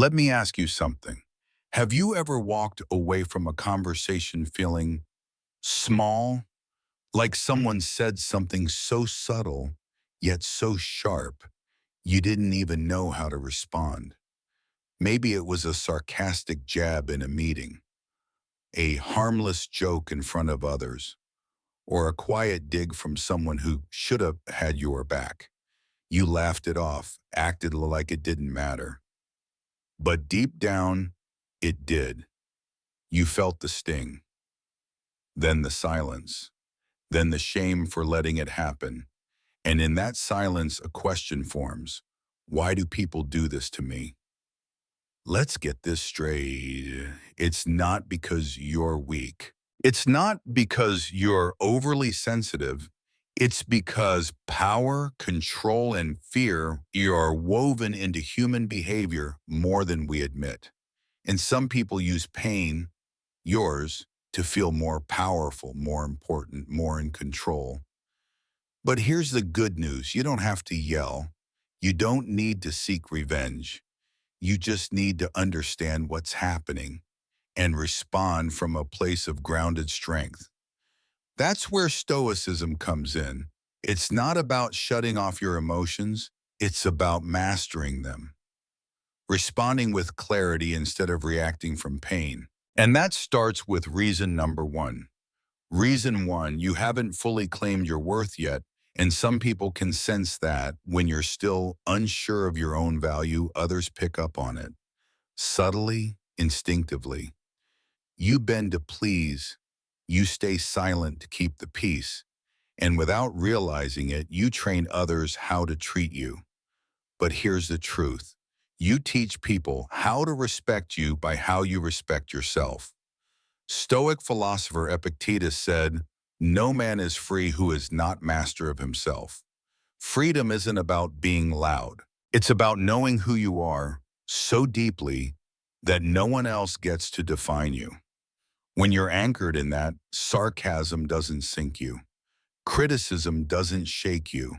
Let me ask you something. Have you ever walked away from a conversation feeling small, like someone said something so subtle, yet so sharp, you didn't even know how to respond? Maybe it was a sarcastic jab in a meeting, a harmless joke in front of others, or a quiet dig from someone who should have had your back. You laughed it off, acted like it didn't matter. But deep down, it did. You felt the sting, then the silence, then the shame for letting it happen. And in that silence, a question forms. Why do people do this to me? Let's get this straight. It's not because you're weak. It's not because you're overly sensitive. It's because power, control, and fear are woven into human behavior more than we admit. And some people use pain, yours, to feel more powerful, more important, more in control. But here's the good news. You don't have to yell. You don't need to seek revenge. You just need to understand what's happening and respond from a place of grounded strength. That's where Stoicism comes in. It's not about shutting off your emotions. It's about mastering them, responding with clarity instead of reacting from pain. And that starts with reason number one. Reason one, you haven't fully claimed your worth yet, and some people can sense that when you're still unsure of your own value, others pick up on it. Subtly, instinctively. You bend to please, you stay silent to keep the peace, and without realizing it, you train others how to treat you. But here's the truth. You teach people how to respect you by how you respect yourself. Stoic philosopher Epictetus said, "No man is free who is not master of himself." Freedom isn't about being loud. It's about knowing who you are so deeply that no one else gets to define you. When you're anchored in that, sarcasm doesn't sink you. Criticism doesn't shake you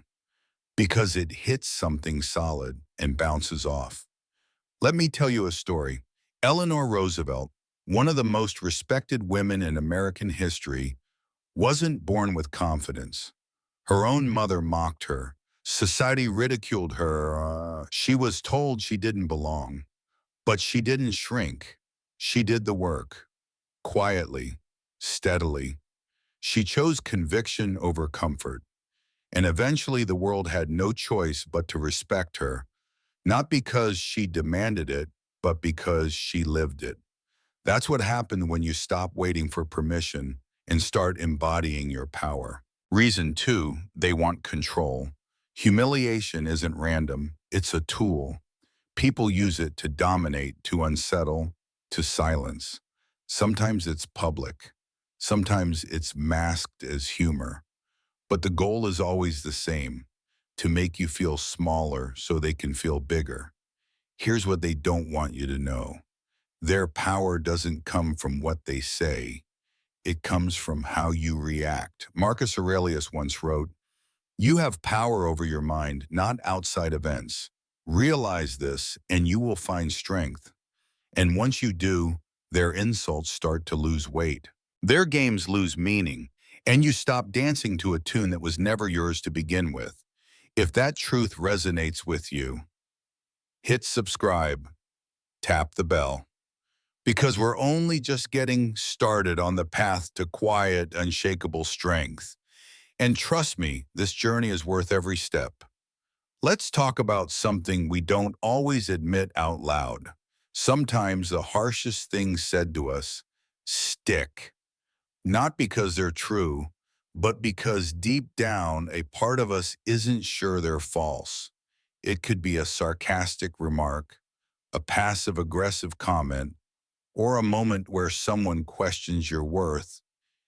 because it hits something solid and bounces off. Let me tell you a story. Eleanor Roosevelt, one of the most respected women in American history, wasn't born with confidence. Her own mother mocked her. Society ridiculed her. She was told she didn't belong. But she didn't shrink. She did the work. Quietly, steadily. She chose conviction over comfort. And eventually the world had no choice but to respect her, not because she demanded it, but because she lived it. That's what happened when you stop waiting for permission and start embodying your power. Reason two, they want control. Humiliation isn't random, it's a tool. People use it to dominate, to unsettle, to silence. Sometimes it's public. Sometimes it's masked as humor. But the goal is always the same, to make you feel smaller so they can feel bigger. Here's what they don't want you to know. Their power doesn't come from what they say. It comes from how you react. Marcus Aurelius once wrote, "You have power over your mind, not outside events. Realize this, and you will find strength. And once you do, their insults start to lose weight. Their games lose meaning, and you stop dancing to a tune that was never yours to begin with." If that truth resonates with you, hit subscribe, tap the bell, because we're only just getting started on the path to quiet, unshakable strength. And trust me, this journey is worth every step. Let's talk about something we don't always admit out loud. Sometimes the harshest things said to us stick, not because they're true, but because deep down, a part of us isn't sure they're false. It could be a sarcastic remark, a passive-aggressive comment, or a moment where someone questions your worth,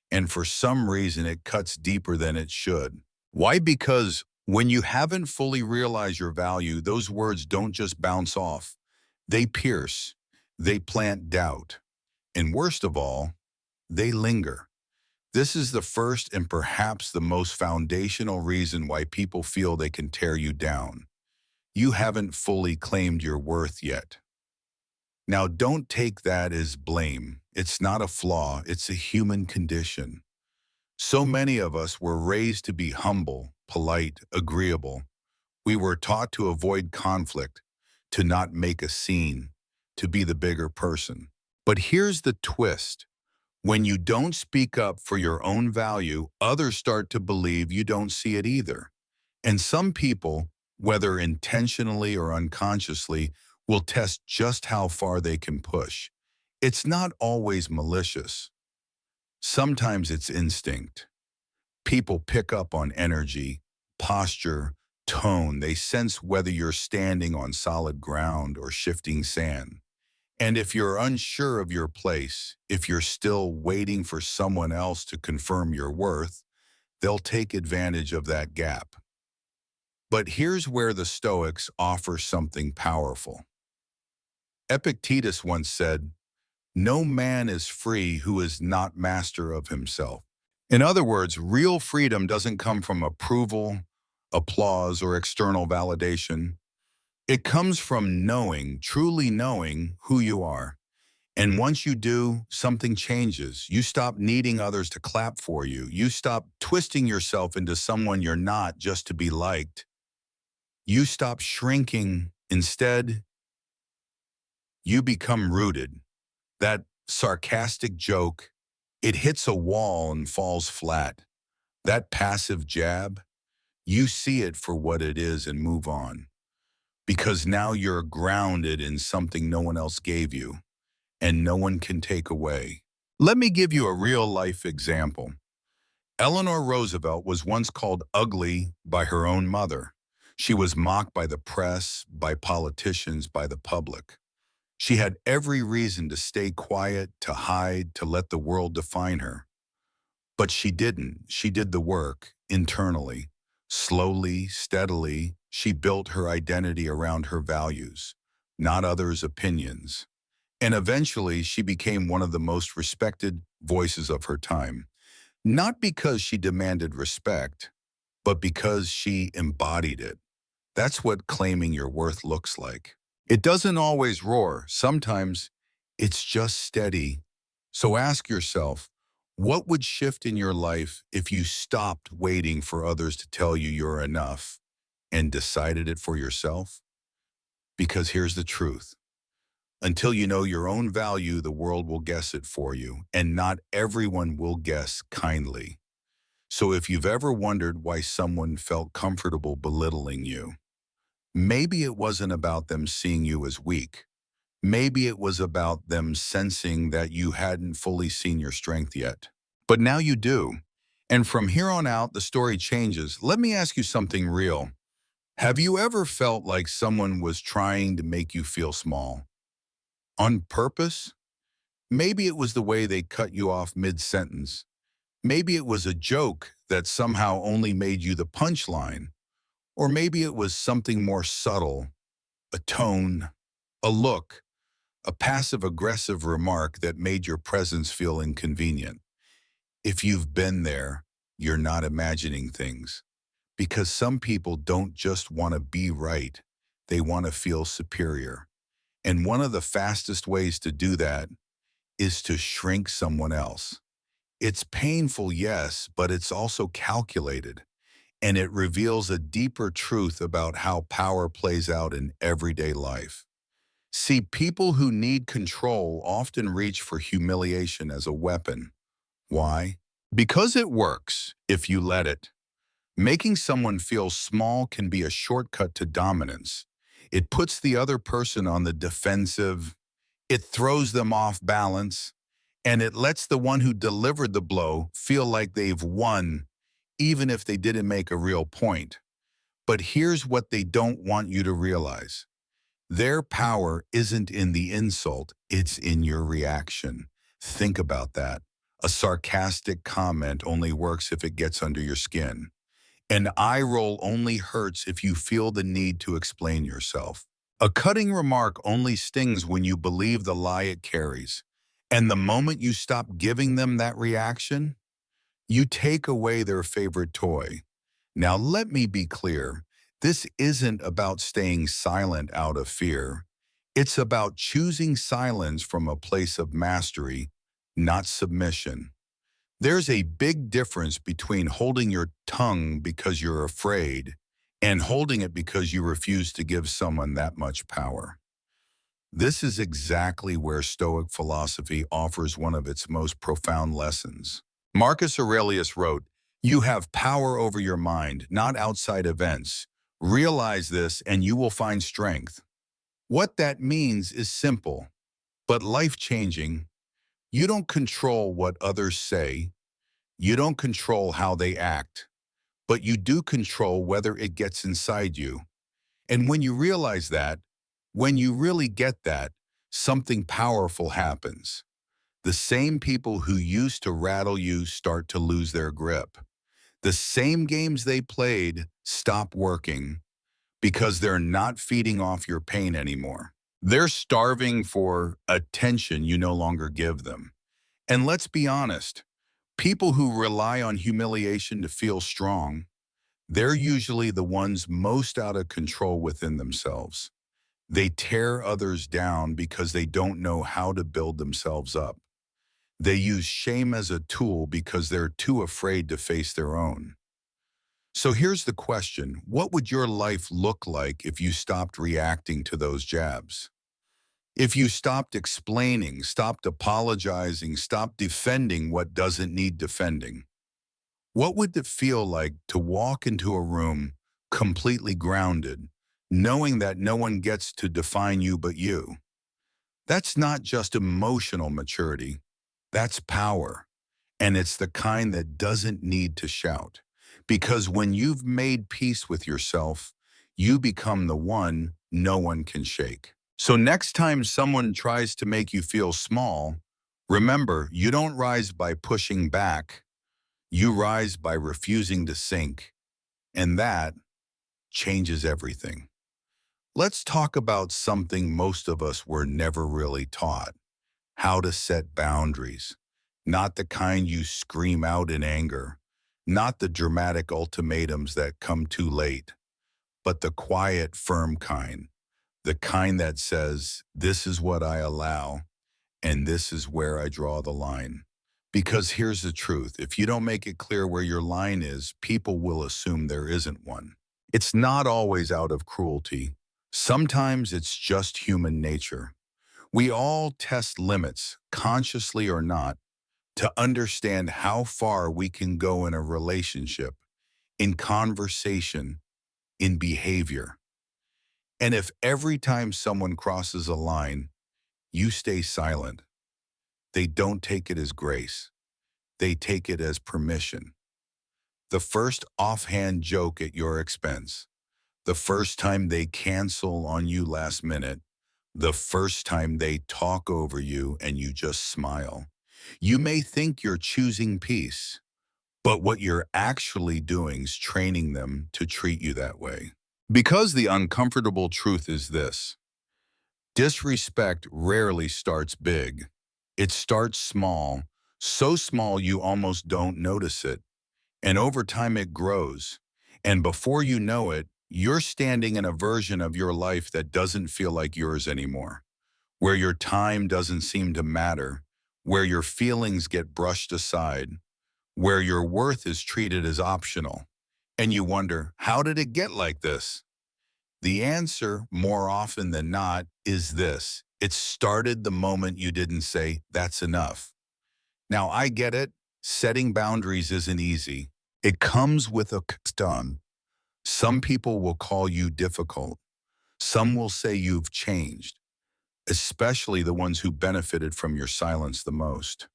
and for some reason it cuts deeper than it should. Why? Because when you haven't fully realized your value, those words don't just bounce off. They pierce, they plant doubt, and worst of all, they linger. This is the first and perhaps the most foundational reason why people feel they can tear you down. You haven't fully claimed your worth yet. Now, don't take that as blame. It's not a flaw, it's a human condition. So many of us were raised to be humble, polite, agreeable. We were taught to avoid conflict, to not make a scene, to be the bigger person. But here's the twist. When you don't speak up for your own value, others start to believe you don't see it either. And some people, whether intentionally or unconsciously, will test just how far they can push. It's not always malicious. Sometimes it's instinct. People pick up on energy, posture, tone. They sense whether you're standing on solid ground or shifting sand. And if you're unsure of your place, if you're still waiting for someone else to confirm your worth, they'll take advantage of that gap. But here's where the Stoics offer something powerful. Epictetus once said, "No man is free who is not master of himself." In other words, real freedom doesn't come from approval, applause, or external validation. It comes from knowing, truly knowing who you are. And once you do, something changes. You stop needing others to clap for you. You stop twisting yourself into someone you're not just to be liked. You stop shrinking. Instead, you become rooted. That sarcastic joke, it hits a wall and falls flat. That passive jab, you see it for what it is and move on. Because now you're grounded in something no one else gave you and no one can take away. Let me give you a real-life example. Eleanor Roosevelt was once called ugly by her own mother. She was mocked by the press, by politicians, by the public. She had every reason to stay quiet, to hide, to let the world define her. But she didn't. She did the work internally. Slowly, steadily, she built her identity around her values, not others' opinions. And eventually, she became one of the most respected voices of her time. Not because she demanded respect, but because she embodied it. That's what claiming your worth looks like. It doesn't always roar. Sometimes it's just steady. So ask yourself, what would shift in your life if you stopped waiting for others to tell you you're enough and decided it for yourself? Because here's the truth. Until you know your own value, the world will guess it for you, and not everyone will guess kindly. So if you've ever wondered why someone felt comfortable belittling you, maybe it wasn't about them seeing you as weak. Maybe it was about them sensing that you hadn't fully seen your strength yet. But now you do. And from here on out, the story changes. Let me ask you something real. Have you ever felt like someone was trying to make you feel small? On purpose? Maybe it was the way they cut you off mid-sentence. Maybe it was a joke that somehow only made you the punchline. Or maybe it was something more subtle, a tone, a look, a passive-aggressive remark that made your presence feel inconvenient. If you've been there, you're not imagining things. Because some people don't just want to be right, they want to feel superior. And one of the fastest ways to do that is to shrink someone else. It's painful, yes, but it's also calculated. And it reveals a deeper truth about how power plays out in everyday life. See, people who need control often reach for humiliation as a weapon. Why? Because it works if you let it. Making someone feel small can be a shortcut to dominance. It puts the other person on the defensive, it throws them off balance, and it lets the one who delivered the blow feel like they've won, even if they didn't make a real point. But here's what they don't want you to realize. Their power isn't in the insult, it's in your reaction. Think about that. A sarcastic comment only works if it gets under your skin. An eye roll only hurts if you feel the need to explain yourself. A cutting remark only stings when you believe the lie it carries. And the moment you stop giving them that reaction, you take away their favorite toy. Now let me be clear. This isn't about staying silent out of fear. It's about choosing silence from a place of mastery, not submission. There's a big difference between holding your tongue because you're afraid and holding it because you refuse to give someone that much power. This is exactly where Stoic philosophy offers one of its most profound lessons. Marcus Aurelius wrote, "You have power over your mind, not outside events. Realize this and you will find strength." What that means is simple, but life-changing. You don't control what others say. You don't control how they act, but you do control whether it gets inside you. And when you realize that, when you really get that, something powerful happens. The same people who used to rattle you start to lose their grip. The same games they played stop working because they're not feeding off your pain anymore. They're starving for attention you no longer give them. And let's be honest, people who rely on humiliation to feel strong, they're usually the ones most out of control within themselves. They tear others down because they don't know how to build themselves up. They use shame as a tool because they're too afraid to face their own. So here's the question: what would your life look like if you stopped reacting to those jabs? If you stopped explaining, stopped apologizing, stopped defending what doesn't need defending? What would it feel like to walk into a room completely grounded, knowing that no one gets to define you but you? That's not just emotional maturity, that's power. And it's the kind that doesn't need to shout. Because when you've made peace with yourself, you become the one no one can shake. So next time someone tries to make you feel small, remember, you don't rise by pushing back, you rise by refusing to sink. And that changes everything. Let's talk about something most of us were never really taught: how to set boundaries. Not the kind you scream out in anger, not the dramatic ultimatums that come too late, but the quiet, firm kind. The kind that says, this is what I allow, and this is where I draw the line. Because here's the truth: if you don't make it clear where your line is, people will assume there isn't one. It's not always out of cruelty. Sometimes it's just human nature. We all test limits, consciously or not, to understand how far we can go in a relationship, in conversation, in behavior. And if every time someone crosses a line, you stay silent, they don't take it as grace. They take it as permission. The first offhand joke at your expense, the first time they cancel on you last minute, the first time they talk over you and you just smile. You may think you're choosing peace, but what you're actually doing is training them to treat you that way. Because the uncomfortable truth is this: disrespect rarely starts big. It starts small, so small you almost don't notice it. And over time it grows. And before you know it, you're standing in a version of your life that doesn't feel like yours anymore, where your time doesn't seem to matter, where your feelings get brushed aside, where your worth is treated as optional. And you wonder, how did it get like this? The answer, more often than not, is this: it started the moment you didn't say, that's enough. Now, I get it. Setting boundaries isn't easy. It comes with a done. Some people will call you difficult. Some will say you've changed, especially the ones who benefited from your silence the most.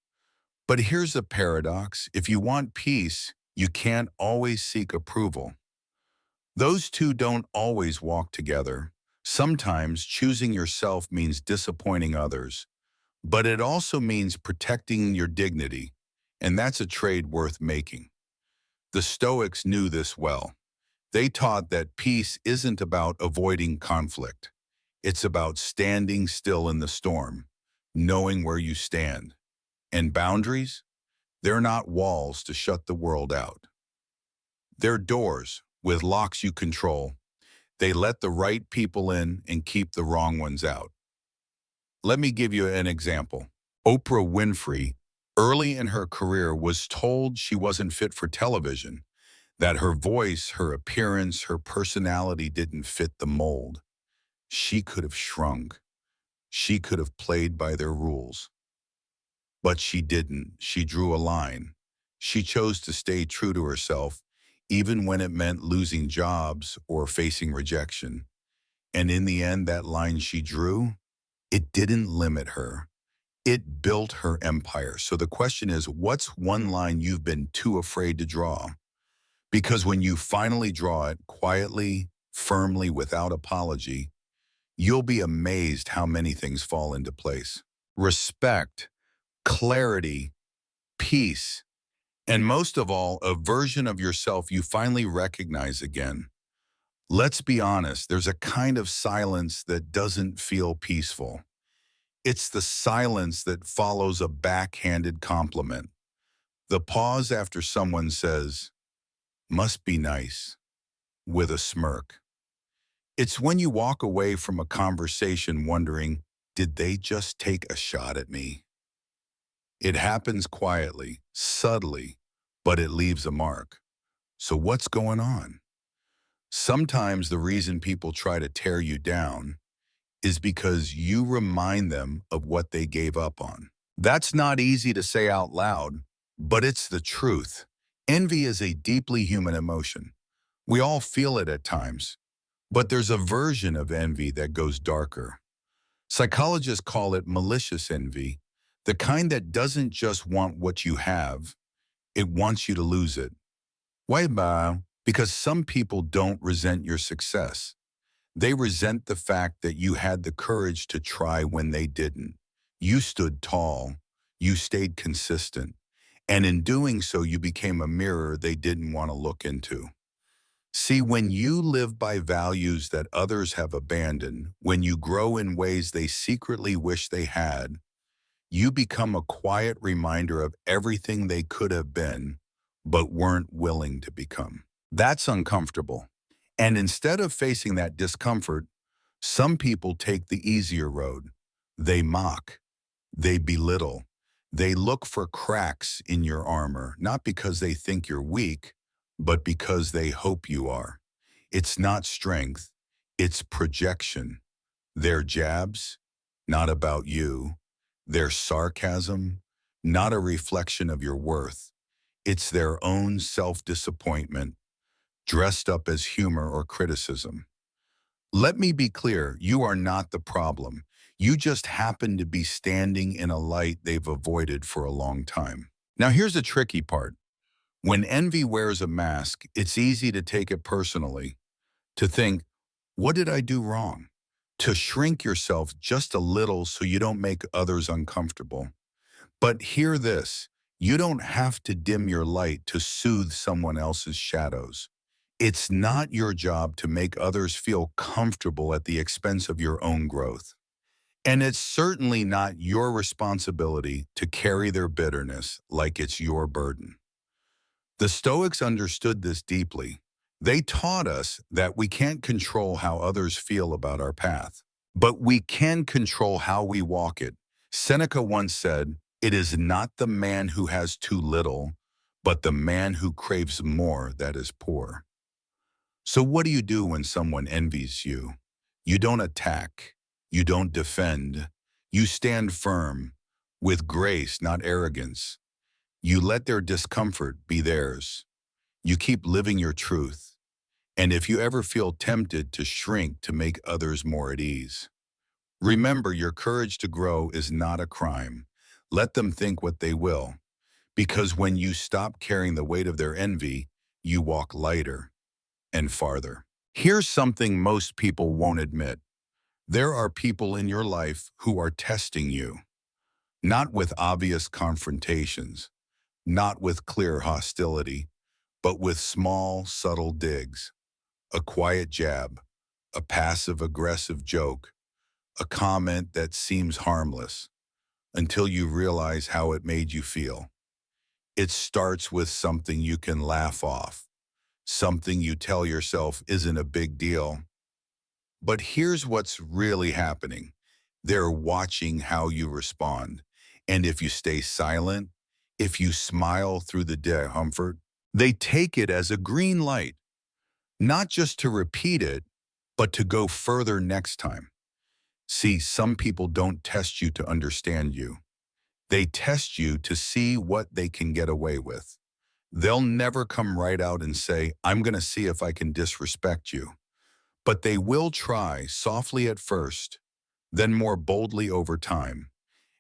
But here's a paradox: if you want peace, you can't always seek approval. Those two don't always walk together. Sometimes choosing yourself means disappointing others, but it also means protecting your dignity, and that's a trade worth making. The Stoics knew this well. They taught that peace isn't about avoiding conflict. It's about standing still in the storm, knowing where you stand. And boundaries? They're not walls to shut the world out. They're doors with locks you control. They let the right people in and keep the wrong ones out. Let me give you an example. Oprah Winfrey, early in her career, was told she wasn't fit for television, that her voice, her appearance, her personality didn't fit the mold. She could have shrunk. She could have played by their rules. But she didn't. She drew a line. She chose to stay true to herself, even when it meant losing jobs or facing rejection. And in the end, that line she drew, it didn't limit her. It built her empire. So the question is, what's one line you've been too afraid to draw? Because when you finally draw it quietly, firmly, without apology, you'll be amazed how many things fall into place. Respect, clarity, peace, and most of all, a version of yourself you finally recognize again. Let's be honest, there's a kind of silence that doesn't feel peaceful. It's the silence that follows a backhanded compliment. The pause after someone says, "Must be nice," with a smirk. It's when you walk away from a conversation wondering, did they just take a shot at me? It happens quietly, subtly, but it leaves a mark. So what's going on? Sometimes the reason people try to tear you down is because you remind them of what they gave up on. That's not easy to say out loud, but it's the truth. Envy is a deeply human emotion. We all feel it at times, but there's a version of envy that goes darker. Psychologists call it malicious envy, the kind that doesn't just want what you have, it wants you to lose it. Why? Because some people don't resent your success. They resent the fact that you had the courage to try when they didn't. You stood tall, you stayed consistent, and in doing so, you became a mirror they didn't want to look into. See, when you live by values that others have abandoned, when you grow in ways they secretly wish they had, you become a quiet reminder of everything they could have been, but weren't willing to become. That's uncomfortable. And instead of facing that discomfort, some people take the easier road. They mock, they belittle, they look for cracks in your armor, not because they think you're weak, but because they hope you are. It's not strength, it's projection. Their jabs, not about you. Their sarcasm, not a reflection of your worth. It's their own self-disappointment, dressed up as humor or criticism. Let me be clear, you are not the problem. You just happen to be standing in a light they've avoided for a long time. Now here's the tricky part. When envy wears a mask, it's easy to take it personally, to think, what did I do wrong? To shrink yourself just a little so you don't make others uncomfortable. But hear this, you don't have to dim your light to soothe someone else's shadows. It's not your job to make others feel comfortable at the expense of your own growth. And it's certainly not your responsibility to carry their bitterness like it's your burden. The Stoics understood this deeply. They taught us that we can't control how others feel about our path, but we can control how we walk it. Seneca once said, "It is not the man who has too little, but the man who craves more that is poor." So what do you do when someone envies you? You don't attack. You don't defend. You stand firm, with grace, not arrogance. You let their discomfort be theirs. You keep living your truth. And if you ever feel tempted to shrink to make others more at ease, remember your courage to grow is not a crime. Let them think what they will, because when you stop carrying the weight of their envy, you walk lighter and farther. Here's something most people won't admit. There are people in your life who are testing you, not with obvious confrontations, not with clear hostility, but with small, subtle digs, a quiet jab, a passive-aggressive joke, a comment that seems harmless, until you realize how it made you feel. It starts with something you can laugh off, something you tell yourself isn't a big deal. But here's what's really happening. They're watching how you respond. And if you stay silent, if you smile through the discomfort, they take it as a green light, not just to repeat it, but to go further next time. See, some people don't test you to understand you. They test you to see what they can get away with. They'll never come right out and say, I'm going to see if I can disrespect you. But they will try softly at first, then more boldly over time.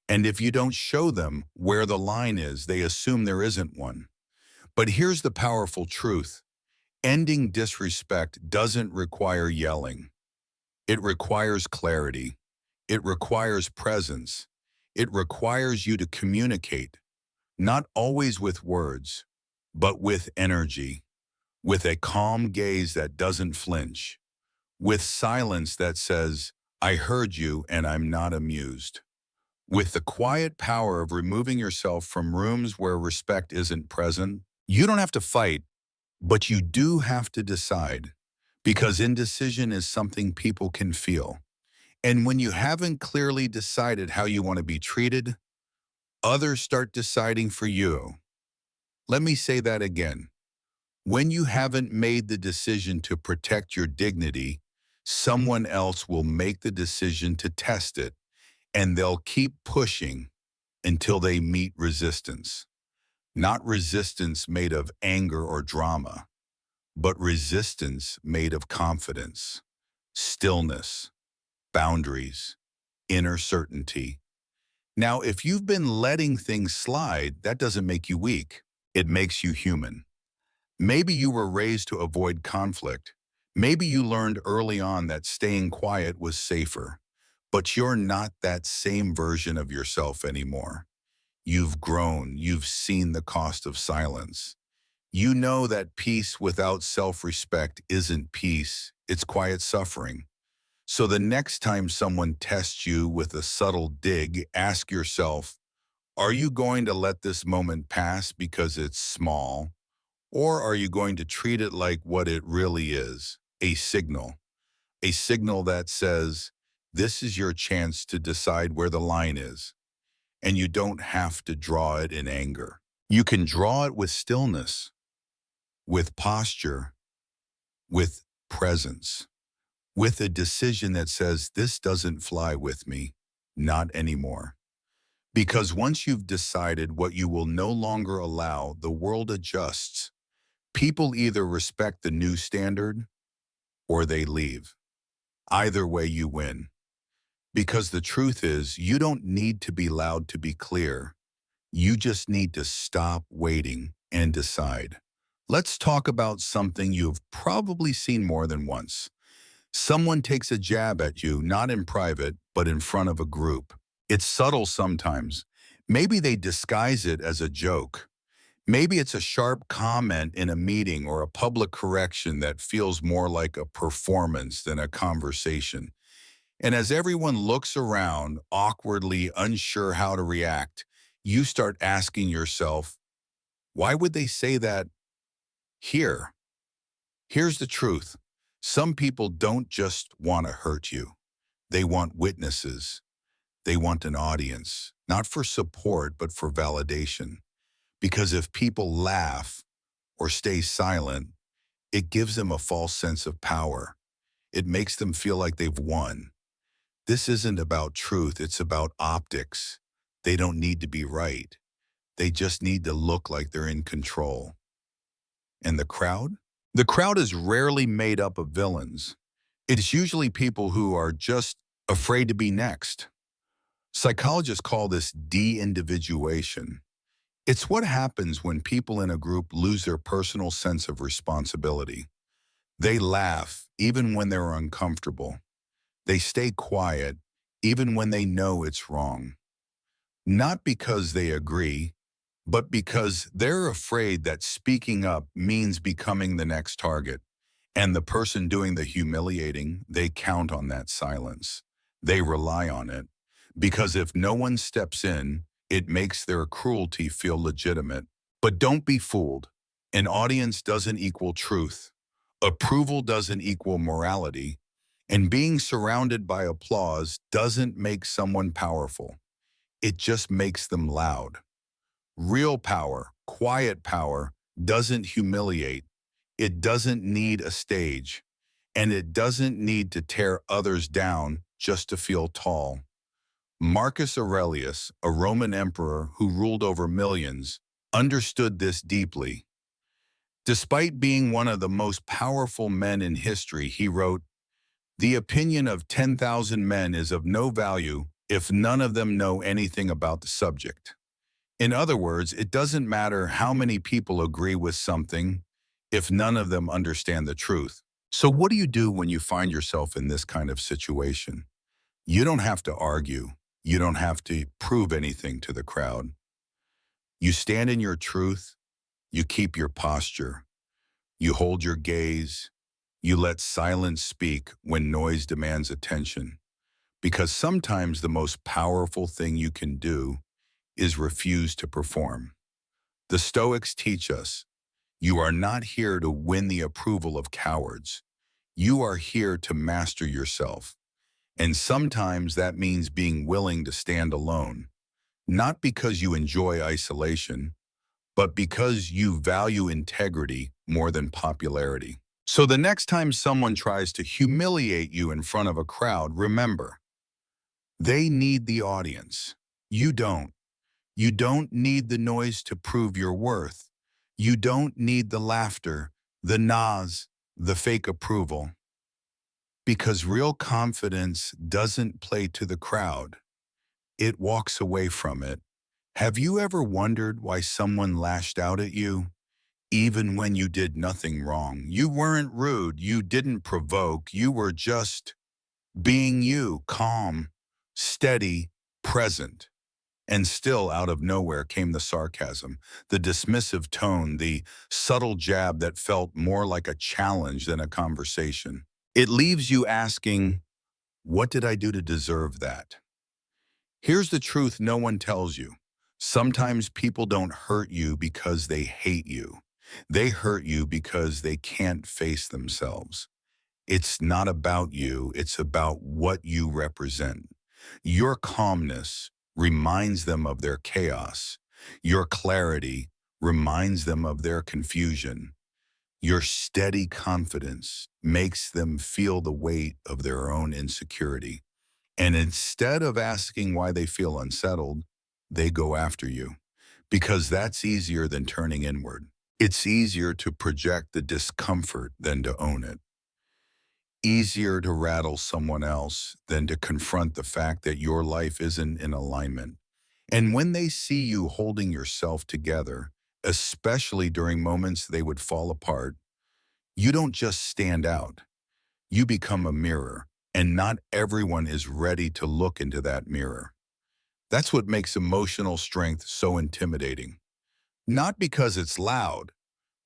And if you don't show them where the line is, they assume there isn't one. But here's the powerful truth. Ending disrespect doesn't require yelling. It requires clarity. It requires presence. It requires you to communicate, not always with words, but with energy, with a calm gaze that doesn't flinch, with silence that says, I heard you and I'm not amused, with the quiet power of removing yourself from rooms where respect isn't present. You don't have to fight, but you do have to decide, because indecision is something people can feel. And when you haven't clearly decided how you want to be treated, others start deciding for you. Let me say that again. When you haven't made the decision to protect your dignity, someone else will make the decision to test it, and they'll keep pushing until they meet resistance. Not resistance made of anger or drama, but resistance made of confidence, stillness, boundaries, inner certainty. Now, if you've been letting things slide, that doesn't make you weak. It makes you human. Maybe you were raised to avoid conflict. Maybe you learned early on that staying quiet was safer. But you're not that same version of yourself anymore. You've grown. You've seen the cost of silence. You know that peace without self-respect isn't peace. It's quiet suffering. So the next time someone tests you with a subtle dig, ask yourself, are you going to let this moment pass because it's small? Or are you going to treat it like what it really is, a signal? A signal that says, this is your chance to decide where the line is, and you don't have to draw it in anger. You can draw it with stillness, with posture, with presence, with a decision that says, this doesn't fly with me, not anymore. Because once you've decided what you will no longer allow, the world adjusts. People either respect the new standard or they leave. Either way, you win. Because the truth is, you don't need to be loud to be clear. You just need to stop waiting and decide. Let's talk about something you've probably seen more than once. Someone takes a jab at you, not in private, but in front of a group. It's subtle sometimes. Maybe they disguise it as a joke. Maybe it's a sharp comment in a meeting or a public correction that feels more like a performance than a conversation. And as everyone looks around, awkwardly unsure how to react, you start asking yourself, why would they say that here? Here's the truth. Some people don't just want to hurt you. They want witnesses. They want an audience, not for support, but for validation. Because if people laugh or stay silent, it gives them a false sense of power. It makes them feel like they've won. This isn't about truth, it's about optics. They don't need to be right. They just need to look like they're in control. And the crowd? The crowd is rarely made up of villains. It's usually people who are just afraid to be next. Psychologists call this de-individuation. It's what happens when people in a group lose their personal sense of responsibility. They laugh even when they're uncomfortable. They stay quiet even when they know it's wrong. Not because they agree, but because they're afraid that speaking up means becoming the next target. And the person doing the humiliating, they count on that silence. They rely on it. Because if no one steps in, it makes their cruelty feel legitimate. But don't be fooled. An audience doesn't equal truth. Approval doesn't equal morality. And being surrounded by applause doesn't make someone powerful. It just makes them loud. Real power, quiet power, doesn't humiliate. It doesn't need a stage. And it doesn't need to tear others down just to feel tall. Marcus Aurelius, a Roman emperor who ruled over millions, understood this deeply. Despite being one of the most powerful men in history, he wrote, "The opinion of 10,000 men is of no value if none of them know anything about the subject." In other words, it doesn't matter how many people agree with something if none of them understand the truth. So what do you do when you find yourself in this kind of situation? You don't have to argue. You don't have to prove anything to the crowd. You stand in your truth. You keep your posture. You hold your gaze. You let silence speak when noise demands attention. Because sometimes the most powerful thing you can do is refuse to perform. The Stoics teach us, you are not here to win the approval of cowards. You are here to master yourself. And sometimes that means being willing to stand alone, not because you enjoy isolation, but because you value integrity more than popularity. So the next time someone tries to humiliate you in front of a crowd, remember, they need the audience. You don't. You don't need the noise to prove your worth. You don't need the laughter, the nods, the fake approval. Because real confidence doesn't play to the crowd. It walks away from it. Have you ever wondered why someone lashed out at you? Even when you did nothing wrong. You weren't rude. You didn't provoke. You were just being you, calm, steady, present. And still out of nowhere came the sarcasm, the dismissive tone, the subtle jab that felt more like a challenge than a conversation. It leaves you asking, what did I do to deserve that? Here's the truth no one tells you. Sometimes people don't hurt you because they hate you. They hurt you because they can't face themselves. It's not about you, it's about what you represent. Your calmness reminds them of their chaos. Your clarity reminds them of their confusion. Your steady confidence makes them feel the weight of their own insecurity. And instead of asking why they feel unsettled, they go after you. Because that's easier than turning inward. It's easier to project the discomfort than to own it. Easier to rattle someone else than to confront the fact that your life isn't in alignment. And when they see you holding yourself together, especially during moments they would fall apart, you don't just stand out. You become a mirror, and not everyone is ready to look into that mirror. That's what makes emotional strength so intimidating. Not because it's loud,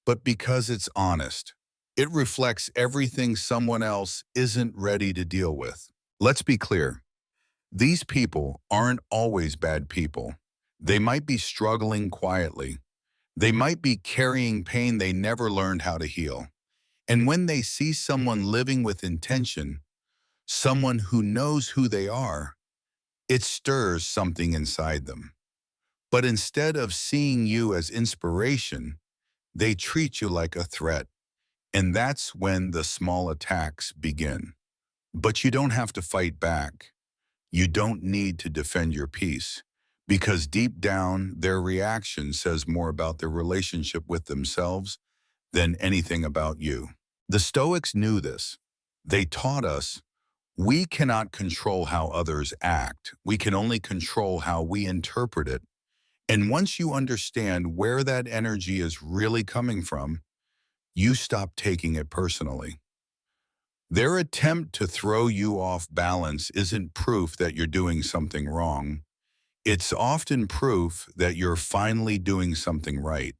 but because it's honest. It reflects everything someone else isn't ready to deal with. Let's be clear. These people aren't always bad people. They might be struggling quietly. They might be carrying pain they never learned how to heal. And when they see someone living with intention, someone who knows who they are, it stirs something inside them. But instead of seeing you as inspiration, they treat you like a threat. And that's when the small attacks begin. But you don't have to fight back. You don't need to defend your peace. Because deep down, their reaction says more about their relationship with themselves than anything about you. The Stoics knew this. They taught us we cannot control how others act. We can only control how we interpret it. And once you understand where that energy is really coming from, you stop taking it personally. Their attempt to throw you off balance isn't proof that you're doing something wrong. It's often proof that you're finally doing something right.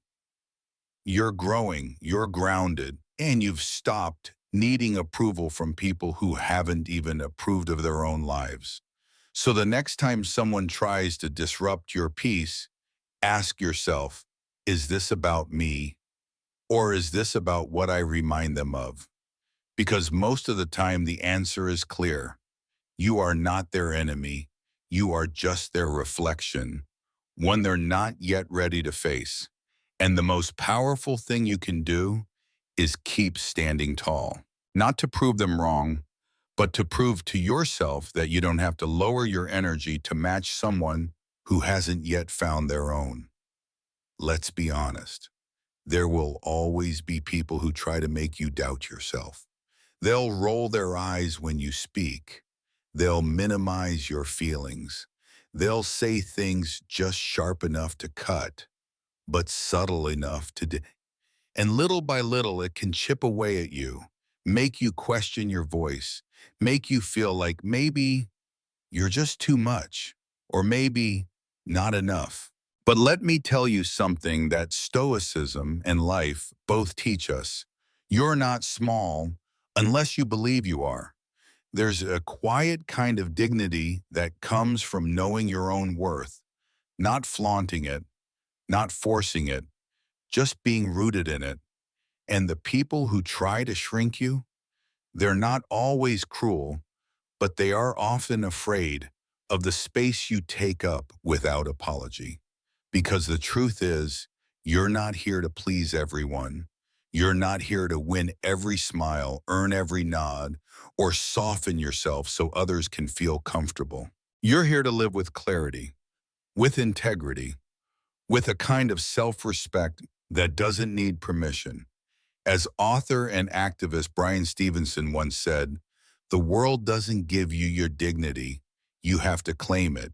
You're growing, you're grounded, and you've stopped needing approval from people who haven't even approved of their own lives. So the next time someone tries to disrupt your peace, ask yourself, is this about me? Or is this about what I remind them of? Because most of the time the answer is clear. You are not their enemy. You are just their reflection, one they're not yet ready to face. And the most powerful thing you can do is keep standing tall. Not to prove them wrong, but to prove to yourself that you don't have to lower your energy to match someone who hasn't yet found their own. Let's be honest. There will always be people who try to make you doubt yourself. They'll roll their eyes when you speak. They'll minimize your feelings. They'll say things just sharp enough to cut, but subtle enough to and little by little, it can chip away at you, make you question your voice, make you feel like maybe you're just too much, or maybe not enough. But let me tell you something that Stoicism and life both teach us. You're not small unless you believe you are. There's a quiet kind of dignity that comes from knowing your own worth, not flaunting it, not forcing it, just being rooted in it. And the people who try to shrink you, they're not always cruel, but they are often afraid of the space you take up without apology. Because the truth is, you're not here to please everyone. You're not here to win every smile, earn every nod, or soften yourself so others can feel comfortable. You're here to live with clarity, with integrity, with a kind of self-respect that doesn't need permission. As author and activist Brian Stevenson once said, "The world doesn't give you your dignity. You have to claim it,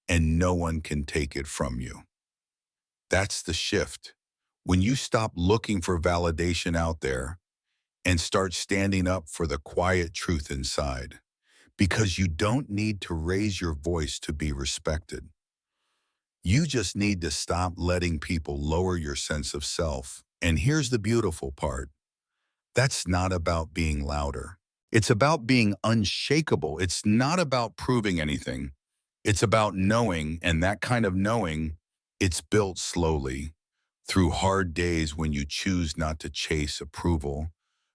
and no one can take it from you." That's the shift. When you stop looking for validation out there and start standing up for the quiet truth inside, because you don't need to raise your voice to be respected. You just need to stop letting people lower your sense of self. And here's the beautiful part. That's not about being louder. It's about being unshakable. It's not about proving anything. It's about knowing, and that kind of knowing, it's built slowly, through hard days when you choose not to chase approval,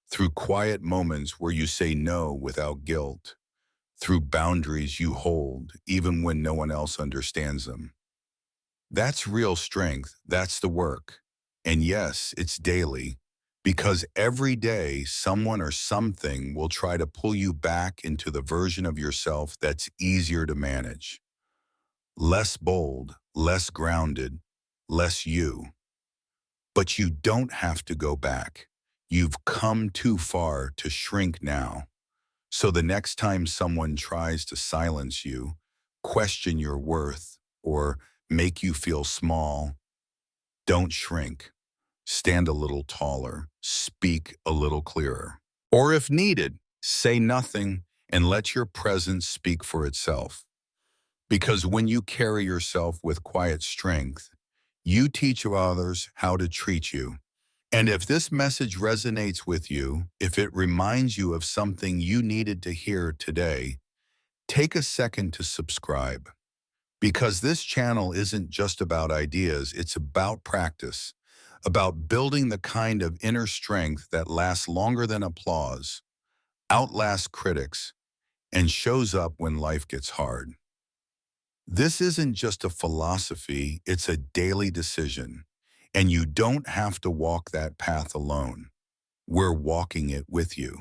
through quiet moments where you say no without guilt, through boundaries you hold even when no one else understands them. That's real strength. That's the work. And yes, it's daily, because every day someone or something will try to pull you back into the version of yourself that's easier to manage. Less bold, less grounded, less you. But you don't have to go back. You've come too far to shrink now. So the next time someone tries to silence you, question your worth, or make you feel small, don't shrink. Stand a little taller, speak a little clearer. Or if needed, say nothing and let your presence speak for itself. Because when you carry yourself with quiet strength, you teach others how to treat you. And if this message resonates with you, if it reminds you of something you needed to hear today, take a second to subscribe. Because this channel isn't just about ideas, it's about practice, about building the kind of inner strength that lasts longer than applause, outlasts critics, and shows up when life gets hard. This isn't just a philosophy, it's a daily decision. And you don't have to walk that path alone. We're walking it with you.